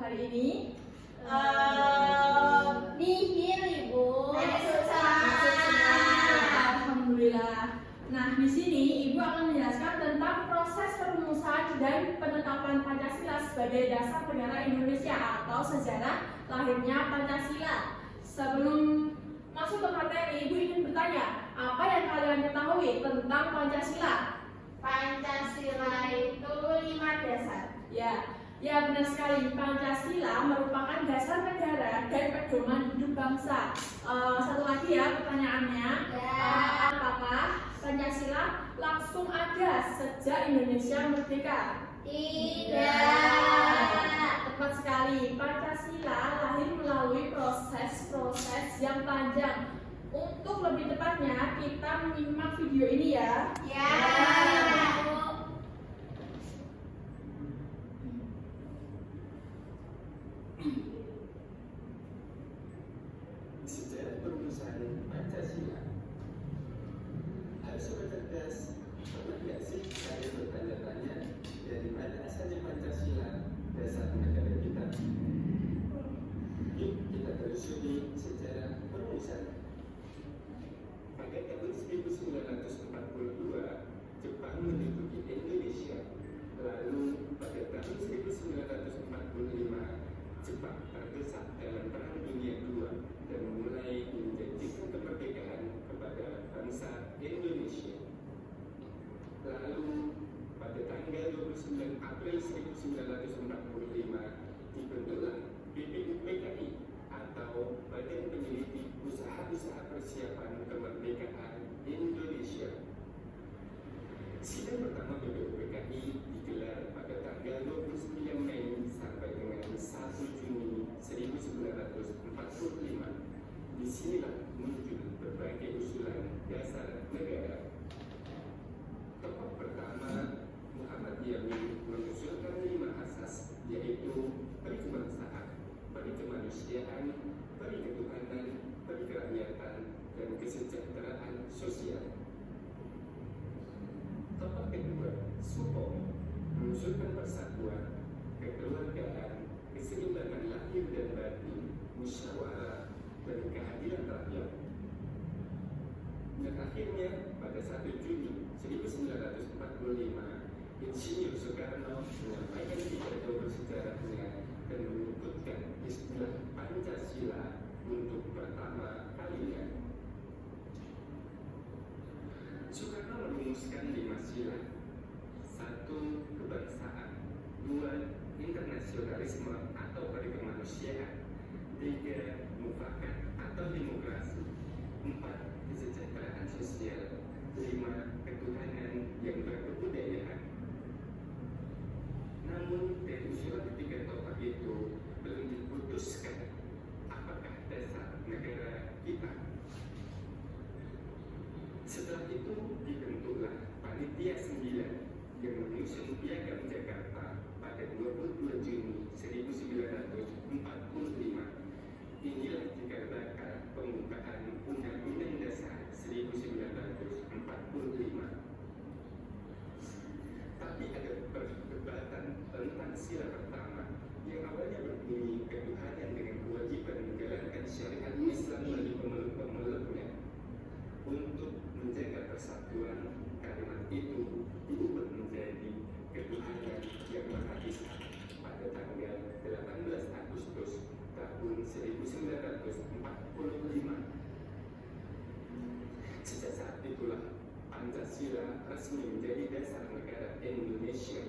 hari ini? Nihil, Ibu. Alhamdulillah. Nah, di sini Ibu akan menjelaskan tentang proses perumusan dan penetapan Pancasila sebagai dasar negara Indonesia atau sejarah lahirnya Pancasila. Sebelum masuk ke materi, Ibu ingin bertanya, apa yang kalian ketahui tentang Pancasila? Pancasila itu 5 dasar. Ya benar sekali. Pancasila merupakan dasar negara dan pedoman hidup bangsa. Satu lagi ya pertanyaannya, apakah Pancasila langsung ada sejak Indonesia merdeka? Tidak. Tepat sekali. Pancasila lahir melalui proses-proses yang panjang. Untuk lebih tepatnya, kita menyimak video ini ya. Ya. Sejarah perumusan Pancasila. Harus sobat cerdas, pernah nggak sih kalian bertanya-tanya dari mana asalnya Pancasila, dasar negara kita? Yuk kita telusuri sejarah perumusan. Pada tahun 1942, Jepang menduduki Indonesia. Lalu pada tahun 1945, Jepang terdesak dalam Perang Dunia II dan mulai menjanjikan kemerdekaan kepada bangsa Indonesia. Lalu pada tanggal 29 April 1945 dibentuklah BPUPKI atau Badan Peneliti Usaha-Usaha Persiapan Kemerdekaan Indonesia. Sidang pertama BPUPKI digelar pada tanggal 29 Mei sampai dengan 1 Juni 1945. Disinilah muncul berbagai usulan dasar negara. Tokoh pertama, Muhammad Yamin, mengusulkan 5 asas, yaitu perikebangsaan, perikemanusiaan, periketuhanan, perikerakyatan, dan kesejahteraan sosial. Tokoh kedua, Supomo, mengusulkan persatuan, kekeluargaan, keseimbangan lahir dan batin, musyawarah, dan keadilan rakyat. Dan akhirnya pada 1 Juni 1945, Insinyur Soekarno menyampaikan pidato bersejarahnya dan menyebutkan istilah Pancasila untuk pertama kalinya. Soekarno merumuskan 5 sila. 1. Kebangsaan. 2. Internasionalisme atau perikemanusiaan. 3. Mufakat atau demokrasi. 4. Kesejahteraan sosial. 5. Ketuhanan yang berkebudayaan. Namun dari usulan ketiga tokoh itu belum diputuskan apakah dasar negara kita. Setelah itu dibentuklah Panitia 9 yang menyusun Piagam Jakarta pada 22 Juni 1945. Inilah dikarenakan pembukaan Undang-Undang Dasar 1945. Tapi ada perdebatan tentang sila pertama yang awalnya berbunyi ketuhanan dengan kewajiban menjalankan syariat Islam bagi pemeluk-pemeluknya. Untuk menjaga persatuan, kalimat itu diubah menjadi ketuhanan yang Maha Esa pada tanggal 18 Agustus tahun 1945. Sejak saat itulah Pancasila resmi menjadi dasar negara Indonesia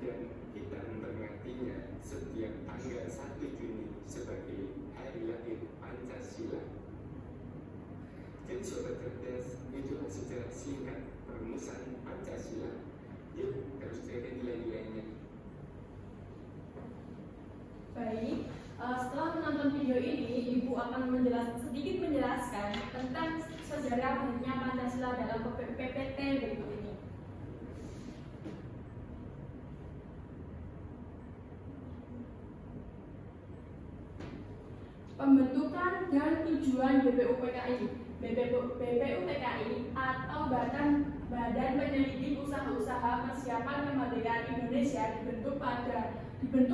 dan kita memperingatinya setiap tanggal 1 Juni sebagai hari lahir Pancasila. Jadi sobat cerdas, itulah sejarah singkat perumusan Pancasila. Yuk, terus jaga nilai-nilainya. Baik, setelah menonton video ini, Ibu akan sedikit menjelaskan tentang sejarah lahirnya Pancasila dalam PPT berikut ini. Pembentukan dan tujuan BPUPKI. BPUPKI atau Badan Penyelidik Usaha-usaha Persiapan Kemerdekaan Indonesia dibentuk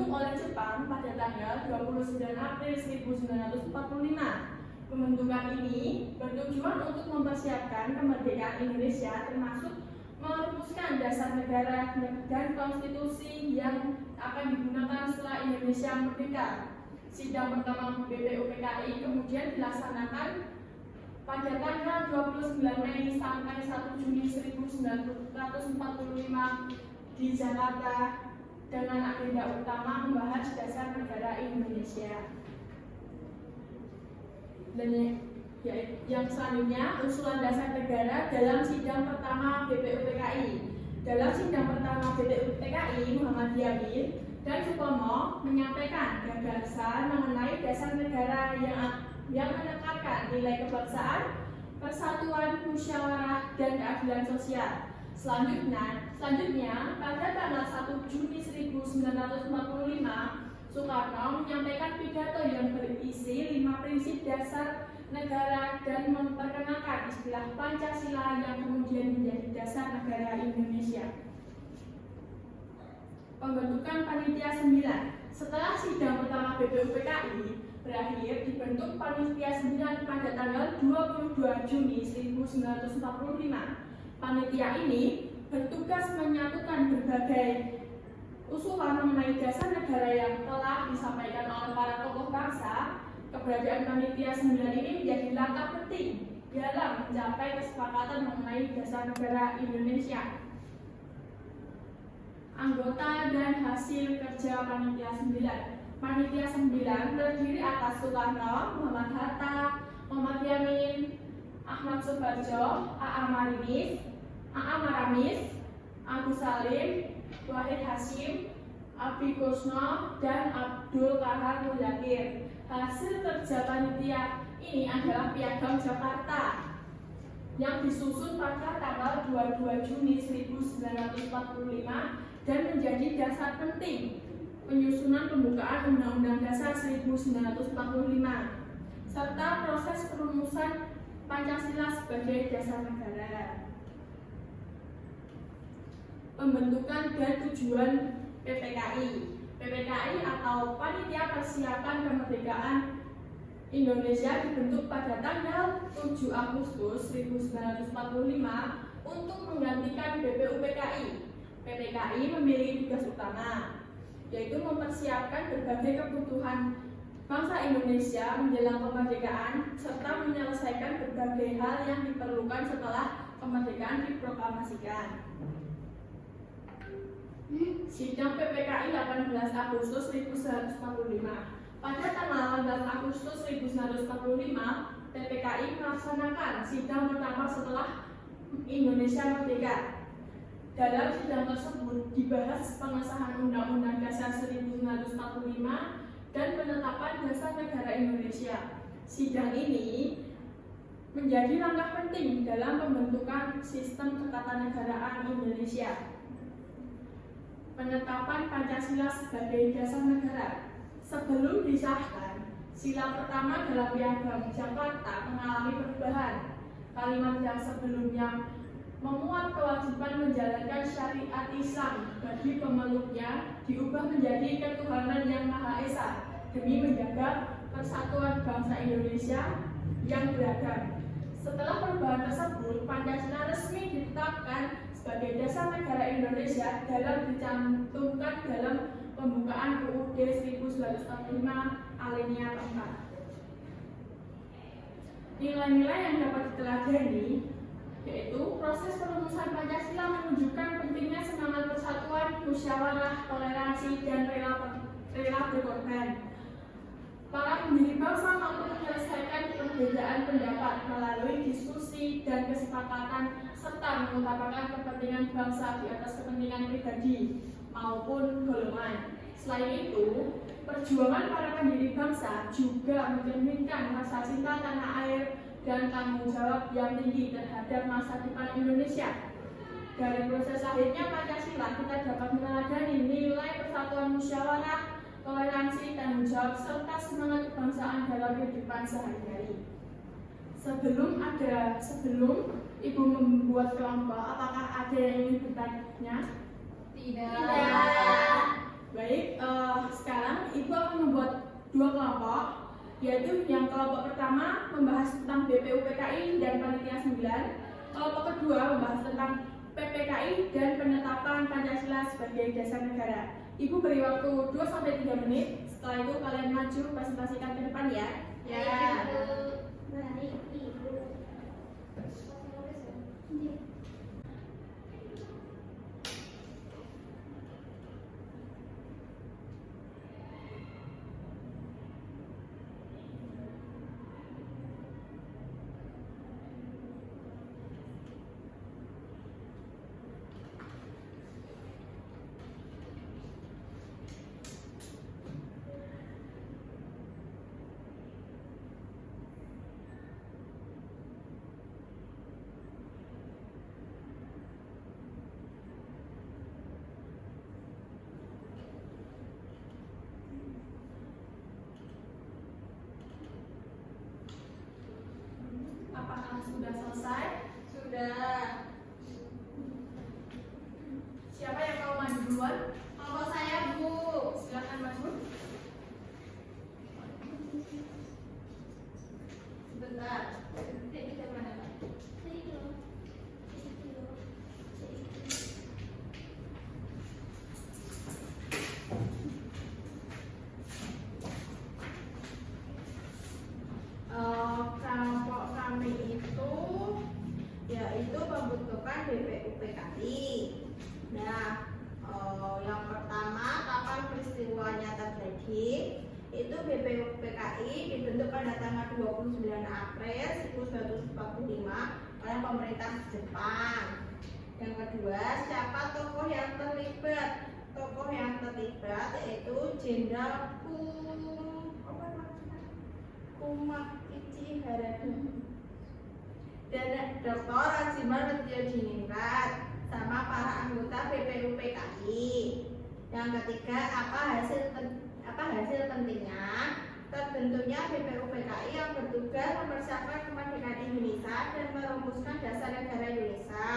oleh Jepang pada tanggal 29 April 1945. Pembentukan ini bertujuan untuk mempersiapkan kemerdekaan Indonesia, termasuk merumuskan dasar negara dan konstitusi yang akan digunakan setelah Indonesia merdeka. Sidang pertama BPUPKI kemudian dilaksanakan pada tanggal 29 Mei sampai 1 Juni 1945 di Jakarta dengan agenda utama membahas dasar negara Indonesia. Dan yang selanjutnya, usulan dasar negara dalam sidang pertama BPUPKI. Dalam sidang pertama BPUPKI, Muhammad Yamin dan Supomo menyampaikan gagasan mengenai dasar negara yang menekankan nilai kebangsaan, persatuan, musyawarah, dan keadilan sosial. Selanjutnya, pada tanggal 1 Juni 1945, Soekarno menyampaikan pidato yang berisi 5 prinsip dasar negara dan memperkenalkan istilah Pancasila yang kemudian menjadi dasar negara Indonesia. Pembentukan Panitia 9. Setelah sidang pertama BPUPKI berakhir, dibentuk Panitia 9 pada tanggal 22 Juni 1945. Panitia ini bertugas menyatukan berbagai usulan mengenai dasar negara yang telah disampaikan oleh para tokoh bangsa. Keberadaan Panitia 9 ini menjadi langkah penting dalam mencapai kesepakatan mengenai dasar negara Indonesia. Anggota dan hasil kerja Panitia 9. Panitia 9 terdiri atas Soekarno, Muhammad Hatta, Muhammad Yamin, Ahmad Subarjo, A.A. Maramis, Agus Salim, Wahid Hasyim, Abi Kusno, dan Abdul Kahar Muzakir. Hasil kerja panitia ini adalah Piagam Jakarta yang disusun pada tanggal 22 Juni 1945 dan menjadi dasar penting penyusunan pembukaan Undang-Undang Dasar 1945 serta proses perumusan Pancasila sebagai dasar negara. Pembentukan dan tujuan PPKI. PPKI atau Panitia Persiapan Kemerdekaan Indonesia dibentuk pada tanggal 7 Agustus 1945 untuk menggantikan BPUPKI. PPKI memiliki tugas utama, yaitu mempersiapkan berbagai kebutuhan bangsa Indonesia menjelang kemerdekaan serta menyelesaikan berbagai hal yang diperlukan setelah kemerdekaan diproklamasikan. Sidang PPKI 18 Agustus 1945. Pada tanggal 18 Agustus 1945, PPKI melaksanakan sidang pertama setelah Indonesia merdeka. Dalam sidang tersebut dibahas pengesahan Undang-Undang Dasar 1945 dan penetapan dasar negara Indonesia. Sidang ini menjadi langkah penting dalam pembentukan sistem ketatanegaraan Indonesia. Penetapan Pancasila sebagai dasar negara. Sebelum disahkan, sila pertama dalam Piagam Jakarta mengalami perubahan. Kalimat yang sebelumnya memuat kewajiban menjalankan syariat Islam bagi pemeluknya diubah menjadi ketuhanan yang Maha Esa demi menjaga persatuan bangsa Indonesia yang beragam. Setelah perubahan tersebut, Pancasila resmi ditetapkan sebagai dasar negara Indonesia dalam dicantumkan dalam pembukaan UUD 1945 alinea 4. Nilai-nilai yang dapat diteladani yaitu proses perumusan Pancasila menunjukkan pentingnya semangat persatuan, musyawarah, toleransi, dan rela berkorban. Para pendiri bangsa mampu menyelesaikan perbedaan pendapat melalui diskusi dan kesepakatan serta mengutamakan kepentingan bangsa di atas kepentingan pribadi maupun golongan. Selain itu, perjuangan para pendiri bangsa juga mencerminkan rasa cinta tanah air dan tanggung jawab yang tinggi terhadap masa depan Indonesia. Dari proses lahirnya Pancasila, kita dapat meneladani nilai persatuan, musyawarah, toleransi, tanggung jawab, serta semangat kebangsaan dalam kehidupan sehari-hari. Sebelum Ibu membuat kelompok, apakah ada yang ingin bertanya? Tidak. Baik, sekarang Ibu akan membuat 2 kelompok, yaitu yang kelompok pertama membahas tentang BPUPKI dan Panitia 9, kelompok kedua membahas tentang PPKI dan penetapan Pancasila sebagai dasar negara. Ibu beri waktu 2-3 menit, setelah itu kalian maju presentasikan ke depan ya. Ya. Baik, Ibu. Apakah sudah selesai? Sudah. Siapa yang mau maju duluan? Kelompok saya, Bu. Silakan maju. Sebentar. Kita mana, Pak? Kelompok kami itu yaitu pembentukan BPUPKI. Nah, yang pertama kapan peristiwanya terjadi? Itu BPUPKI dibentuk pada tanggal 29 April 1945 oleh pemerintah Jepang. Yang kedua, siapa tokoh yang terlibat? Tokoh yang terlibat yaitu Jenderal Kumakichi Harada dan Dr. Rajiman Diningrat sama para anggota BPUPKI. Yang ketiga, apa hasil pentingnya? Terbentuknya BPUPKI yang bertugas mempersiapkan kemerdekaan Indonesia dan merumuskan dasar negara Indonesia.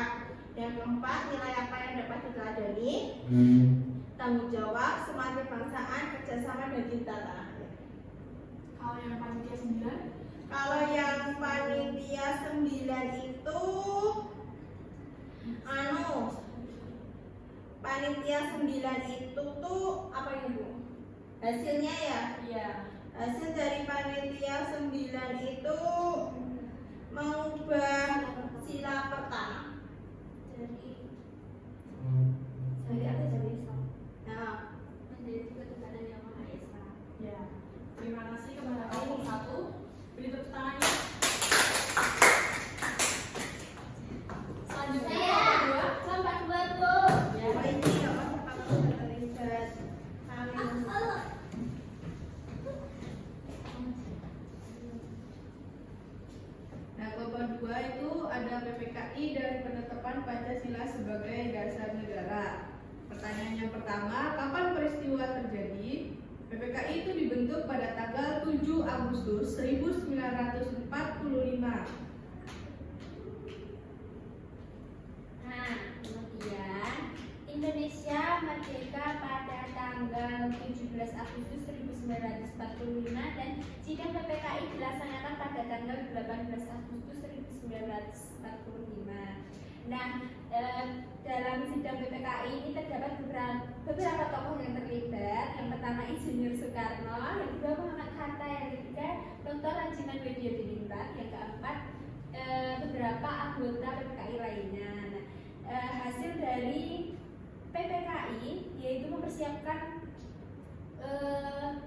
Yang keempat, nilai apa yang dapat diteladani? Tanggung jawab, semangat kebangsaan, kerjasama dan cinta tanah air. Kalau yang panitia 9? Kalau yang panitia 9 itu panitia 9 itu tuh apa ya, Bu? Hasilnya ya? Iya. Hasil dari panitia 9 itu mengubah sila pertama. Dari apa dari Islam? Nah, Menjadi ketuhanan yang Maha Esa. Ya. Terima kasih kepada kelompok 1. Beri tepuk tangannya. Selanjutnya kelompok 2. Kelompok 2, Bu. Ya. apa ini apa sudah terlibat? Nah, kelompok 2 itu ada PPKI dan penetapan Pancasila sebagai dasar negara. Pertanyaan yang pertama, kapan peristiwa terjadi? PPKI itu dibentuk pada tanggal 7 Agustus 1945. Nah, kemudian Indonesia merdeka pada tanggal 17 Agustus 1945 dan sidang PPKI dilaksanakan pada tanggal 18 Agustus 1945. Nah, dalam sidang PPKI ini terdapat beberapa tokoh yang terlibat. Yang pertama Insinyur Soekarno, yang kedua Muhammad Hatta, yang ketiga Dr. Rajiman Diningrat, yang keempat beberapa anggota PPKI lainnya. Nah, hasil dari PPKI yaitu mempersiapkan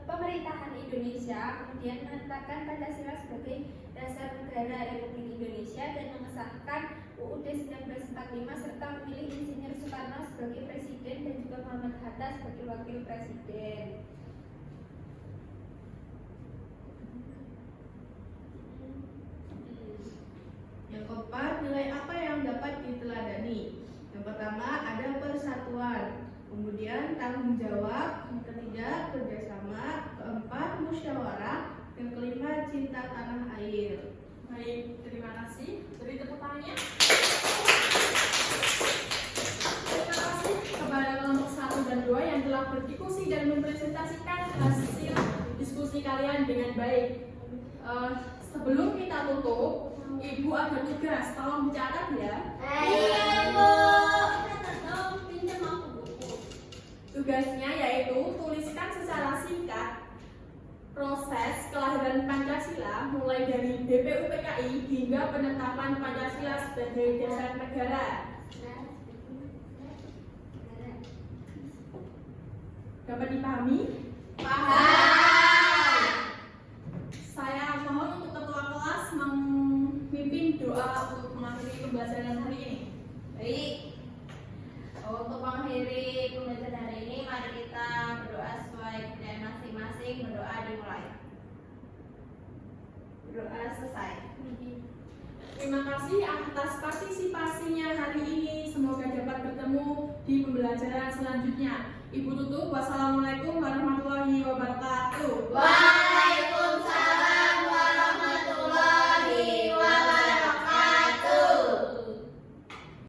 pemerintahan Indonesia, kemudian menetapkan Pancasila sebagai dasar negara Republik Indonesia dan mengesahkan UUD 1945 serta memilih Insinyur Soekarno sebagai presiden dan juga Muhammad Hatta sebagai wakil presiden. Yang keempat, nilai apa yang dapat diteladani? Yang pertama ada persatuan, kemudian tanggung jawab, yang ketiga kerjasama, keempat musyawarah, yang kelima cinta tanah air. Baik, berdiskusi dan mempresentasikan hasil diskusi kalian dengan baik. Sebelum kita tutup, Ibu ada tugas, tolong dicatat ya. Iya, Bu. Pinjam aku buku. Tugasnya yaitu tuliskan secara singkat proses kelahiran Pancasila mulai dari BPUPKI hingga penetapan Pancasila sebagai dasar negara. Dapat dipahami? Paham. Saya mohon untuk ketua kelas memimpin doa untuk mengakhiri pembelajaran hari ini. Baik. Untuk mengakhiri pembelajaran hari ini, mari kita berdoa sesuai kepercayaan masing-masing. Berdoa dimulai. Berdoa selesai. Terima kasih atas partisipasinya hari ini. Semoga dapat bertemu di pembelajaran selanjutnya. Ibu tutup. Wassalamualaikum warahmatullahi wabarakatuh.